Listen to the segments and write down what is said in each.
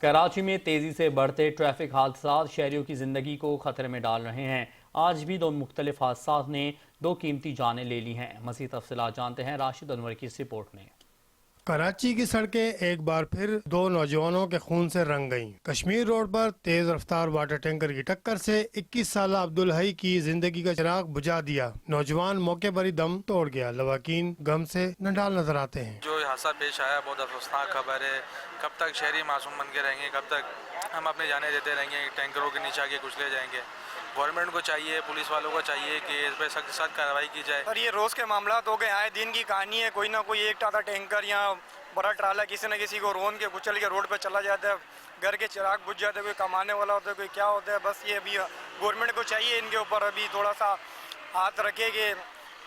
کراچی میں تیزی سے بڑھتے ٹریفک حادثات شہریوں کی زندگی کو خطرے میں ڈال رہے ہیں۔ آج بھی دو مختلف حادثات نے دو قیمتی جانیں لے لی ہیں۔ مزید تفصیلات جانتے ہیں راشد انور کی اس رپورٹ میں۔ کراچی کی سڑکیں ایک بار پھر دو نوجوانوں کے خون سے رنگ گئیں۔ کشمیر روڈ پر تیز رفتار واٹر ٹینکر کی ٹکر سے 21 سالہ عبدالحی کی زندگی کا چراغ بجھا دیا۔ نوجوان موقع پر ہی دم توڑ گیا۔ لواحقین غم سے نڈال نظر آتے ہیں۔ جو حادثہ پیش آیا بہت افسوسناک خبر ہے۔ کب تک شہری معصوم بن کے رہیں گے، کب تک ہم اپنے جانیں دیتے رہیں گے، ٹینکروں کے نیچے آگے کچلے جائیں گے۔ گورنمنٹ کو چاہیے، پولیس والوں کو چاہیے کہ اس پہ سخت سخت کارروائی کی جائے۔ اور یہ روز کے معاملات ہو گئے، آئے دن کی کہانی ہے۔ کوئی نہ کوئی ایک ٹاٹا ٹینکر یا بڑا ٹرالا کسی نہ کسی کو رون کے کچل کے روڈ پہ چلا جاتا ہے، گھر کے چراغ بجھ جاتے ہیں، کوئی کمانے والا ہوتا ہے، کوئی کیا ہوتا ہے۔ بس یہ ابھی گورنمنٹ کو چاہیے ان کے اوپر ابھی تھوڑا سا ہاتھ رکھے کہ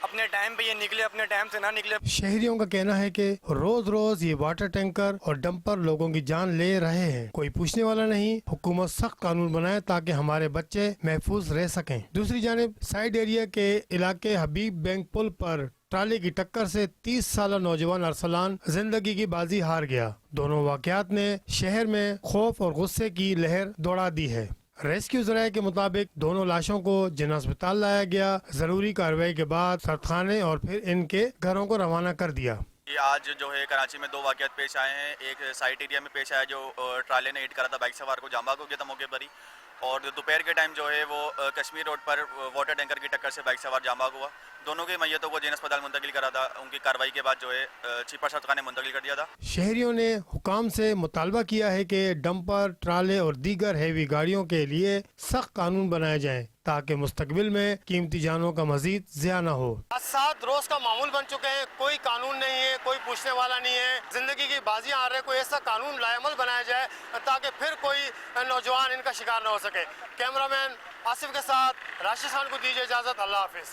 اپنے ٹائم پہ یہ نکلے، اپنے ٹائم سے نہ نکلے۔ شہریوں کا کہنا ہے کہ روز روز یہ واٹر ٹینکر اور ڈمپر لوگوں کی جان لے رہے ہیں، کوئی پوچھنے والا نہیں۔ حکومت سخت قانون بنائے تاکہ ہمارے بچے محفوظ رہ سکیں۔ دوسری جانب سائیڈ ایریا کے علاقے حبیب بینک پل پر ٹرالی کی ٹکر سے 30 سالہ نوجوان ارسلان زندگی کی بازی ہار گیا۔ دونوں واقعات نے شہر میں خوف اور غصے کی لہر دوڑا دی ہے۔ ریسکیو ذرائع کے مطابق دونوں لاشوں کو جناح اسپتال لایا گیا۔ ضروری کارروائی کے بعد سردخانے اور پھر ان کے گھروں کو روانہ کر دیا۔ یہ آج جو ہے کراچی میں دو واقعات پیش آئے ہیں۔ ایک سائٹ ایریا میں پیش آیا جو ٹرالے نے ہٹ کرا تھا بائک سوار کو، جام بحق ہو گیا تھا موقع پر ہی، اور دوپہر کے ٹائم جو ہے وہ کشمیر روڈ پر واٹر ٹینکر کی ٹکر سے بائک سوار جام بحق ہوا۔ دونوں کی میتوں کو جناح اسپتال منتقل کرا تھا۔ ان کی کارروائی کے بعد جو ہے چھپا سردخانے منتقل کر دیا تھا۔ شہریوں نے حکام سے مطالبہ کیا ہے کہ ڈمپر، ٹرالے اور دیگر ہیوی گاڑیوں کے لیے سخت قانون بنائے جائیں تاکہ مستقبل میں قیمتی جانوں کا مزید ضیاع نہ ہو۔ حادثات روز کا معمول بن چکے ہیں، کوئی قانون نہیں ہے، کوئی پوچھنے والا نہیں ہے۔ زندگی کی بازیاں آ رہے ہیں، کوئی ایسا قانون لائعمل بنایا جائے تاکہ پھر کوئی نوجوان ان کا شکار نہ ہو سکے۔ کیمرہ مین آصف کے ساتھ راشد خان کو دیجیے اجازت۔ اللہ حافظ۔